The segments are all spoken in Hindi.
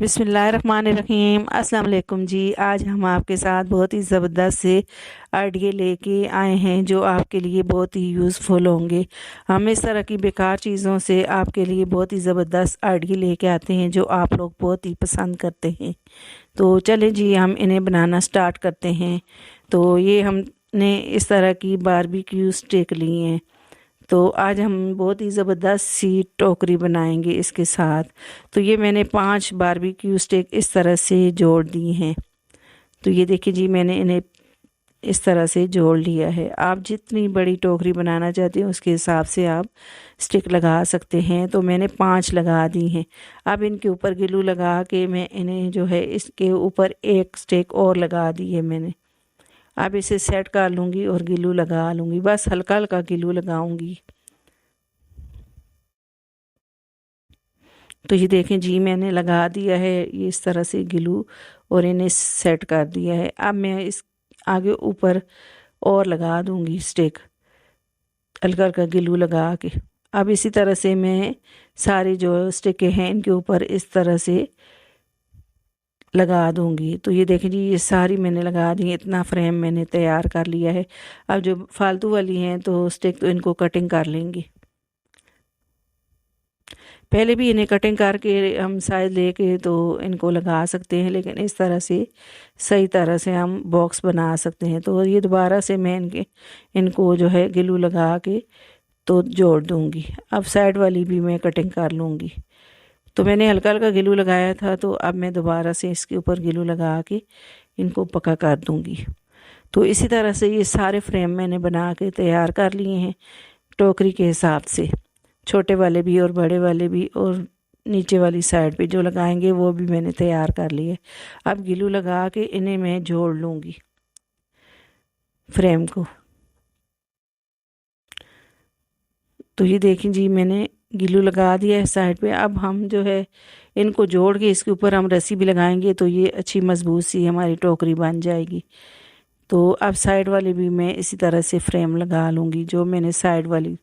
बिस्मिल्लाहिर्रहमानिर्रहीम अस्सलाम वालेकुम जी। आज हम आपके साथ बहुत ही ज़बरदस्त से आइडिया लेके आए हैं जो आपके लिए बहुत ही यूज़फुल होंगे। हम इस तरह की बेकार चीज़ों से आपके लिए बहुत ही ज़बरदस्त आइडिया लेके आते हैं जो आप लोग बहुत ही पसंद करते हैं। तो चलें जी, हम इन्हें बनाना स्टार्ट करते हैं। तो ये हमने इस तरह की बारबेक्यू स्टिक ली हैं। तो आज हम बहुत ही ज़बरदस्त सी टोकरी बनाएंगे इसके साथ। तो ये मैंने 5 बारबेक्यू स्टिक इस तरह से जोड़ दी हैं। तो ये देखिए जी, मैंने इन्हें इस तरह से जोड़ लिया है। आप जितनी बड़ी टोकरी बनाना चाहते हैं उसके हिसाब से आप स्टिक लगा सकते हैं। तो मैंने 5 लगा दी हैं। अब इनके ऊपर ग्लू लगा के मैं इन्हें जो है इसके ऊपर एक स्टिक और लगा दी है मैंने। अब इसे सेट कर लूँगी और ग्लू लगा लूँगी, बस हल्का हल्का ग्लू लगाऊँगी। तो ये देखें जी, मैंने लगा दिया है ये इस तरह से ग्लू और इन्हें सेट कर दिया है। अब मैं इस आगे ऊपर और लगा दूँगी स्टिक, हल्का हल्का ग्लू लगा के। अब इसी तरह से मैं सारी जो स्टिकें हैं इनके ऊपर इस तरह से लगा दूँगी। तो ये देखें जी, ये सारी मैंने लगा दी, इतना फ्रेम मैंने तैयार कर लिया है। अब जो फालतू वाली हैं तो स्टिक तो इनको कटिंग कर लेंगे। पहले भी इन्हें कटिंग करके हम साइज लेके तो इनको लगा सकते हैं, लेकिन इस तरह से सही तरह से हम बॉक्स बना सकते हैं। तो ये दोबारा से मैं इनको जो है ग्लू लगा के तो जोड़ दूँगी। अब साइड वाली भी मैं कटिंग कर लूँगी। तो मैंने हल्का हल्का ग्लू लगाया था, तो अब मैं दोबारा से इसके ऊपर ग्लू लगा के इनको पक्का कर दूँगी। तो इसी तरह से ये सारे फ्रेम मैंने बना के तैयार कर लिए हैं टोकरी के हिसाब से, छोटे वाले भी और बड़े वाले भी, और नीचे वाली साइड पे जो लगाएंगे वो भी मैंने तैयार कर लिए। अब ग्लू लगा के इन्हें मैं जोड़ लूँगी फ्रेम को। तो ये देखें जी, मैंने ग्लू लगा दिया है साइड पे। अब हम जो है इनको जोड़ के इसके ऊपर हम रस्सी भी लगाएंगे तो ये अच्छी मजबूत सी हमारी टोकरी बन जाएगी। तो अब साइड वाली भी मैं इसी तरह से फ्रेम लगा लूँगी। जो मैंने साइड वाली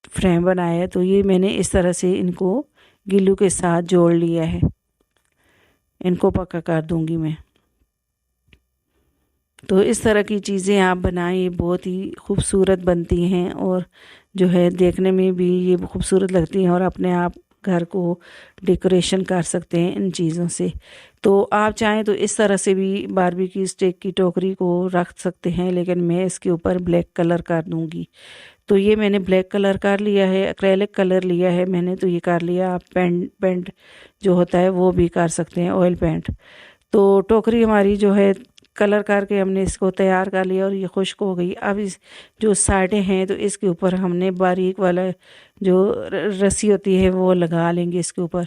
फ्रेम बनाया है तो ये मैंने इस तरह से इनको ग्लू के साथ जोड़ लिया है। इनको पक्का कर दूंगी मैं। तो इस तरह की चीज़ें आप बनाएं, ये बहुत ही खूबसूरत बनती हैं और जो है देखने में भी ये खूबसूरत लगती हैं और अपने आप घर को डेकोरेशन कर सकते हैं इन चीज़ों से। तो आप चाहें तो इस तरह से भी बारबेक्यू स्टिक की टोकरी को रख सकते हैं, लेकिन मैं इसके ऊपर ब्लैक कलर कर दूंगी। तो ये मैंने ब्लैक कलर कर लिया है, एक्रेलिक कलर लिया है मैंने, तो ये कर लिया। आप पेंट पेंट जो होता है वो भी कर सकते हैं, ऑयल पेंट। तो टोकरी हमारी जो है कलर करके हमने इसको तैयार कर लिया और ये खुश्क हो गई। अब इस जो साइडें हैं तो इसके ऊपर हमने बारीक वाला जो रस्सी होती है वो लगा लेंगे इसके ऊपर।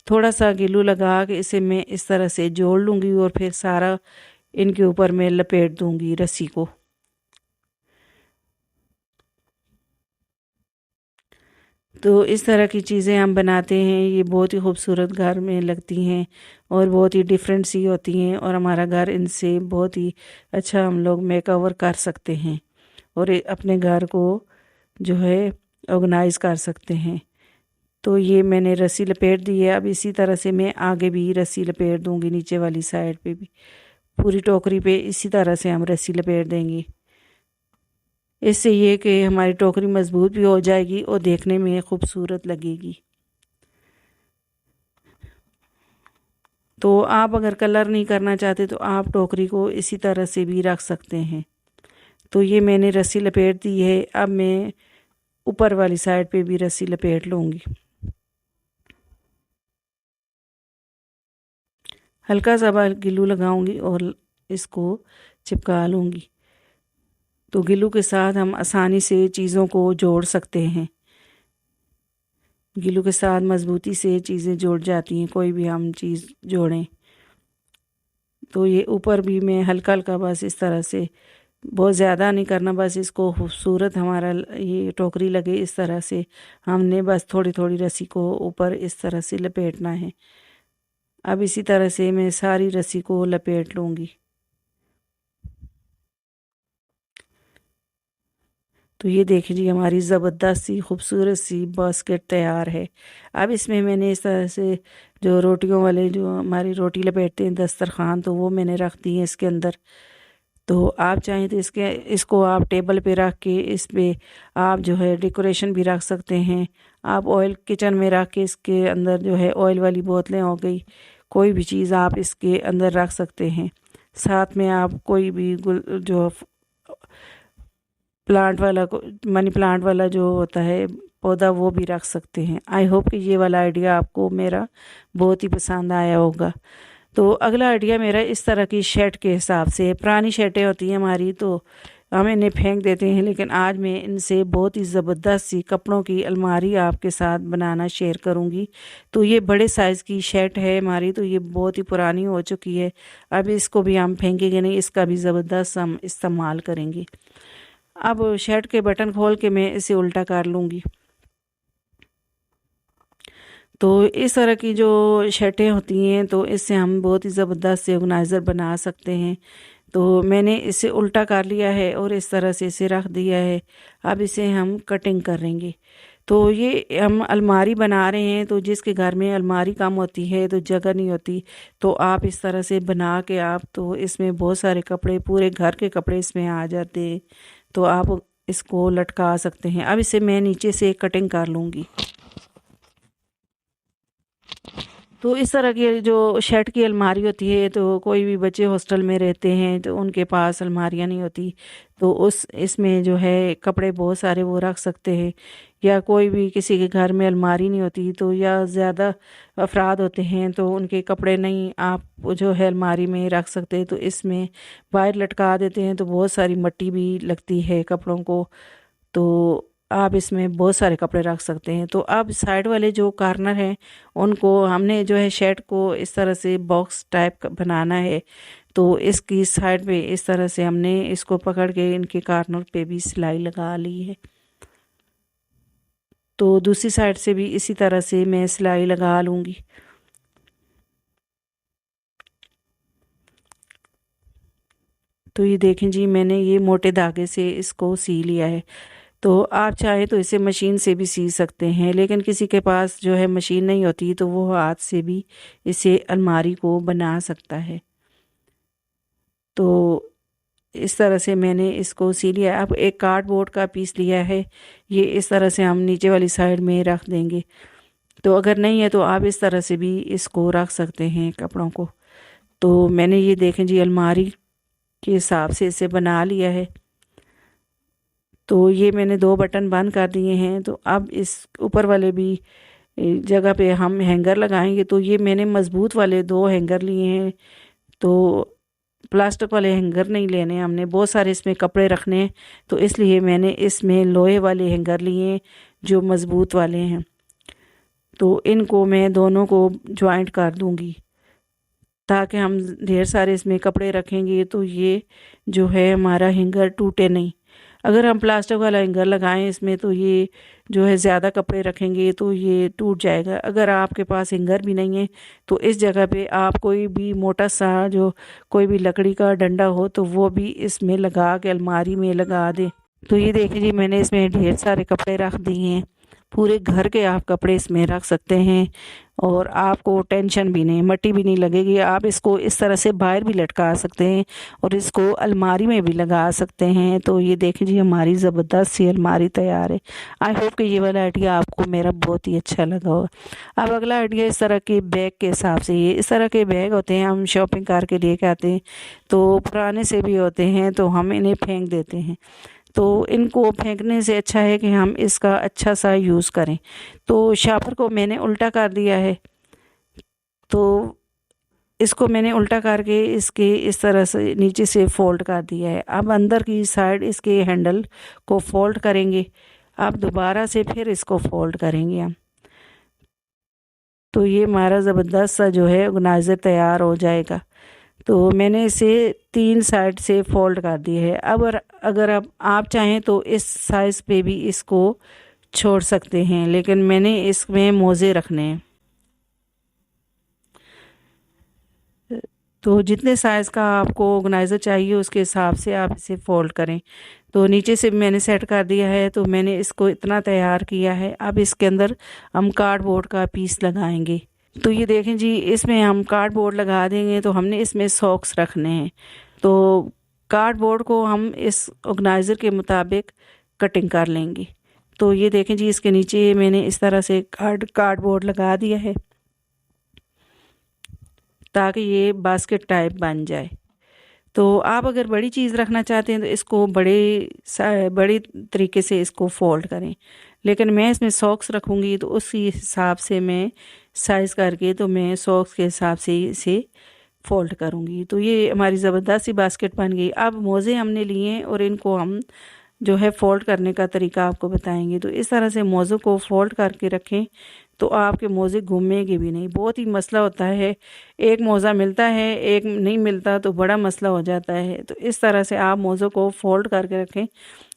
थोड़ा सा ग्लू लगा के इसे मैं इस तरह से जोड़ लूँगी और फिर सारा इनके ऊपर मैं लपेट दूँगी रस्सी को। तो इस तरह की चीज़ें हम बनाते हैं, ये बहुत ही खूबसूरत घर में लगती हैं और बहुत ही डिफरेंट सी होती हैं, और हमारा घर इनसे बहुत ही अच्छा हम लोग मेकओवर कर सकते हैं और अपने घर को जो है ऑर्गेनाइज कर सकते हैं। तो ये मैंने रस्सी लपेट दी है। अब इसी तरह से मैं आगे भी रस्सी लपेट दूंगी, नीचे वाली साइड पे भी, पूरी टोकरी पे इसी तरह से हम रस्सी लपेट देंगे। इससे ये कि हमारी टोकरी मजबूत भी हो जाएगी और देखने में खूबसूरत लगेगी। तो आप अगर कलर नहीं करना चाहते तो आप टोकरी को इसी तरह से भी रख सकते हैं। तो ये मैंने रस्सी लपेट दी है। अब मैं ऊपर वाली साइड पे भी रस्सी लपेट लूँगी। हल्का सा ग्लू लगाऊंगी और इसको चिपका लूँगी। तो ग्लू के साथ हम आसानी से चीज़ों को जोड़ सकते हैं। ग्लू के साथ मज़बूती से चीज़ें जुड़ जाती हैं, कोई भी हम चीज़ जोड़ें। तो ये ऊपर भी मैं हल्का हल्का बस इस तरह से, बहुत ज़्यादा नहीं करना, बस इसको खूबसूरत हमारा ये टोकरी लगे इस तरह से हमने बस थोड़ी थोड़ी रस्सी को ऊपर इस तरह से लपेटना है। अब इसी तरह से मैं सारी रस्सी को लपेट लूँगी। तो ये देखिए जी, हमारी ज़बरदस्त सी खूबसूरत सी बास्केट तैयार है। अब इसमें मैंने इस तरह से जो रोटियों वाले जो हमारी रोटी लपेटते हैं दस्तरखान, तो वो मैंने रख दी है इसके अंदर। तो आप चाहें तो इसको आप टेबल पे रख के इस पे आप जो है डेकोरेशन भी रख सकते हैं। आप ऑयल किचन में रख के इसके अंदर जो है ऑयल वाली बोतलें हो गई, कोई भी चीज़ आप इसके अंदर रख सकते हैं। साथ में आप कोई भी जो प्लांट वाला मनी प्लांट वाला जो होता है पौधा, वो भी रख सकते हैं। आई होप कि ये वाला आइडिया आपको मेरा बहुत ही पसंद आया होगा। तो अगला आइडिया मेरा इस तरह की शेड के हिसाब से है। पुरानी शेडें होती हैं हमारी तो हम इन्हें फेंक देते हैं, लेकिन आज मैं इनसे बहुत ही ज़बरदस्त सी कपड़ों की अलमारी आपके साथ बनाना शेयर करूंगी। तो ये बड़े साइज़ की शेड है हमारी, तो ये बहुत ही पुरानी हो चुकी है। अब इसको भी हम फेंकेंगे नहीं, इसका भी ज़बरदस्त हम इस्तेमाल करेंगे। अब शेड के बटन खोल के मैं इसे उल्टा कर लूँगी। तो इस तरह की जो शर्टें होती हैं तो इससे हम बहुत ही ज़बरदस्त से ऑर्गेनाइज़र बना सकते हैं। तो मैंने इसे उल्टा कर लिया है और इस तरह से इसे रख दिया है। अब इसे हम कटिंग करेंगे। तो ये हम अलमारी बना रहे हैं, तो जिसके घर में अलमारी कम होती है तो जगह नहीं होती, तो आप इस तरह से बना के आप तो इसमें बहुत सारे कपड़े, पूरे घर के कपड़े इसमें आ जाते हैं। तो आप इसको लटका सकते हैं। अब इसे मैं नीचे से कटिंग कर लूँगी। तो इस तरह की जो शेड की अलमारी होती है, तो कोई भी बच्चे हॉस्टल में रहते हैं तो उनके पास अलमारियां नहीं होती, तो उस इसमें जो है कपड़े बहुत सारे वो रख सकते हैं। या कोई भी किसी के घर में अलमारी नहीं होती, तो या ज़्यादा अफराद होते हैं तो उनके कपड़े नहीं आप जो है अलमारी में रख सकते, तो इसमें बाहर लटका देते हैं, तो बहुत सारी मिट्टी भी लगती है कपड़ों को। तो आप इसमें बहुत सारे कपड़े रख सकते हैं। तो अब साइड वाले जो कॉर्नर हैं उनको हमने जो है शेड को इस तरह से बॉक्स टाइप का बनाना है। तो इसकी साइड पे इस तरह से हमने इसको पकड़ के इनके कॉर्नर पे भी सिलाई लगा ली है। तो दूसरी साइड से भी इसी तरह से मैं सिलाई लगा लूँगी। तो ये देखें जी, मैंने ये मोटे धागे से इसको सी लिया है। तो आप चाहे तो इसे मशीन से भी सी सकते हैं, लेकिन किसी के पास जो है मशीन नहीं होती तो वो हाथ से भी इसे अलमारी को बना सकता है। तो इस तरह से मैंने इसको सी लिया। अब एक कार्डबोर्ड का पीस लिया है, ये इस तरह से हम नीचे वाली साइड में रख देंगे। तो अगर नहीं है तो आप इस तरह से भी इसको रख सकते हैं कपड़ों को। तो मैंने ये देखें जी, अलमारी के हिसाब से इसे बना लिया है। तो ये मैंने 2 बटन बंद कर दिए हैं। तो अब इस ऊपर वाले भी जगह पे हम हैंगर लगाएंगे। तो ये मैंने मज़बूत वाले 2 हैंगर लिए हैं, तो प्लास्टिक वाले हैंगर नहीं लेने, हमने बहुत सारे इसमें कपड़े रखने हैं, तो इसलिए मैंने इसमें लोहे वाले हैंगर लिए हैं जो मज़बूत वाले हैं। तो इनको मैं दोनों को ज्वाइंट कर दूंगी, ताकि हम ढेर सारे इसमें कपड़े रखेंगे तो ये जो है हमारा हैंगर टूटे नहीं। अगर हम प्लास्टिक वाला हैंगर लगाएं इसमें तो ये जो है ज़्यादा कपड़े रखेंगे तो ये टूट जाएगा। अगर आपके पास हैंगर भी नहीं है तो इस जगह पे आप कोई भी मोटा सा जो कोई भी लकड़ी का डंडा हो तो वो भी इसमें लगा के अलमारी में लगा दें। तो ये देखिए जी, मैंने इसमें ढेर सारे कपड़े रख दिए हैं। पूरे घर के आप कपड़े इसमें रख सकते हैं और आपको टेंशन भी नहीं, मट्टी भी नहीं लगेगी। आप इसको इस तरह से बाहर भी लटका सकते हैं और इसको अलमारी में भी लगा सकते हैं। तो ये देखिए जी, हमारी ज़बरदस्त सी अलमारी तैयार है। आई होप कि ये वाला आइडिया आपको मेरा बहुत ही अच्छा लगा होगा। अब अगला आइडिया इस तरह के बैग के हिसाब से, ये इस तरह के बैग होते हैं, हम शॉपिंग करके लेके आते हैं, तो पुराने से भी होते हैं तो हम इन्हें फेंक देते हैं। तो इनको फेंकने से अच्छा है कि हम इसका अच्छा सा यूज़ करें। तो शापर को मैंने उल्टा कर दिया है। तो इसको मैंने उल्टा करके इसके इस तरह से नीचे से फोल्ड कर दिया है। अब अंदर की साइड इसके हैंडल को फोल्ड करेंगे। अब दोबारा से फिर इसको फोल्ड करेंगे हम। तो ये हमारा ज़बरदस्त सा जो है ऑर्गेनाइज़र तैयार हो जाएगा। तो मैंने इसे 3 साइड से फोल्ड कर दी है। अब अगर आप चाहें तो इस साइज़ पे भी इसको छोड़ सकते हैं, लेकिन मैंने इसमें मोज़े रखने हैं। तो जितने साइज़ का आपको ऑर्गेनाइज़र चाहिए उसके हिसाब से आप इसे फ़ोल्ड करें। तो नीचे से मैंने सेट कर दिया है, तो मैंने इसको इतना तैयार किया है। अब इसके अंदर हम कार्डबोर्ड का पीस लगाएंगे। तो ये देखें जी, इसमें हम कार्डबोर्ड लगा देंगे तो हमने इसमें सॉक्स रखने हैं। तो कार्डबोर्ड को हम इस ऑर्गेनाइज़र के मुताबिक कटिंग कर लेंगे। तो ये देखें जी, इसके नीचे मैंने इस तरह से कार्डबोर्ड लगा दिया है ताकि ये बास्केट टाइप बन जाए। तो आप अगर बड़ी चीज़ रखना चाहते हैं तो इसको बड़ी तरीके से इसको फोल्ड करें, लेकिन मैं इसमें सॉक्स रखूँगी तो उसी हिसाब से मैं साइज़ करके तो मैं सॉक्स के हिसाब से इसे फोल्ड करूँगी। तो ये हमारी ज़बरदस्त सी बास्केट बन गई। अब मोज़े हमने लिए हैं और इनको हम जो है फ़ोल्ड करने का तरीका आपको बताएंगे। तो इस तरह से मोज़ों को फ़ोल्ड करके रखें तो आपके मोज़े घूमेंगे भी नहीं। बहुत ही मसला होता है, एक मोज़ा मिलता है एक नहीं मिलता तो बड़ा मसला हो जाता है। तो इस तरह से आप मोज़ों को फ़ोल्ड करके रखें।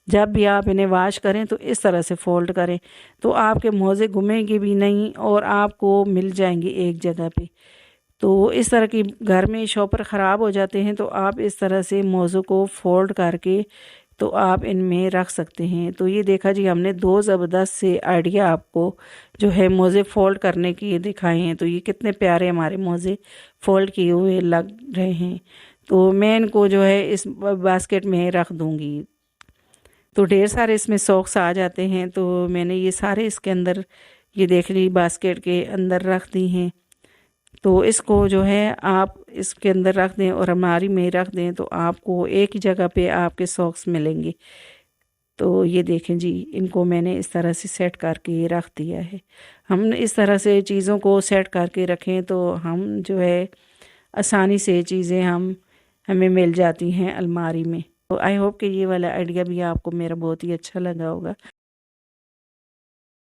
जब भी आप इन्हें वॉश करें तो इस तरह से फ़ोल्ड करें तो आपके मोज़े घूमेंगे भी नहीं और आपको मिल जाएंगे एक जगह पे। तो इस तरह की घर में शॉपर ख़राब हो जाते हैं तो आप इस तरह से मोज़ों को फ़ोल्ड करके तो आप इनमें रख सकते हैं। तो ये देखा जी, हमने दो ज़बरदस्त से आइडिया आपको जो है मोज़े फ़ोल्ड करने की दिखाए हैं। तो ये कितने प्यारे हमारे मोज़े फ़ोल्ड किए हुए लग रहे हैं। तो मैं इनको जो है इस बास्केट में रख दूँगी। तो ढेर सारे इसमें सॉक्स आ जाते हैं, तो मैंने ये सारे इसके अंदर ये देख ली बास्केट के अंदर रख दी हैं। तो इसको जो है आप इसके अंदर रख दें और अलमारी में रख दें तो आपको एक ही जगह पे आपके सॉक्स मिलेंगे। तो ये देखें जी, इनको मैंने इस तरह से सेट करके रख दिया है। हम इस तरह से चीज़ों को सेट करके रखें तो हम जो है आसानी से चीज़ें हमें मिल जाती हैं अलमारी में। तो आई होप कि ये वाला आइडिया भी आपको मेरा बहुत ही अच्छा लगा होगा।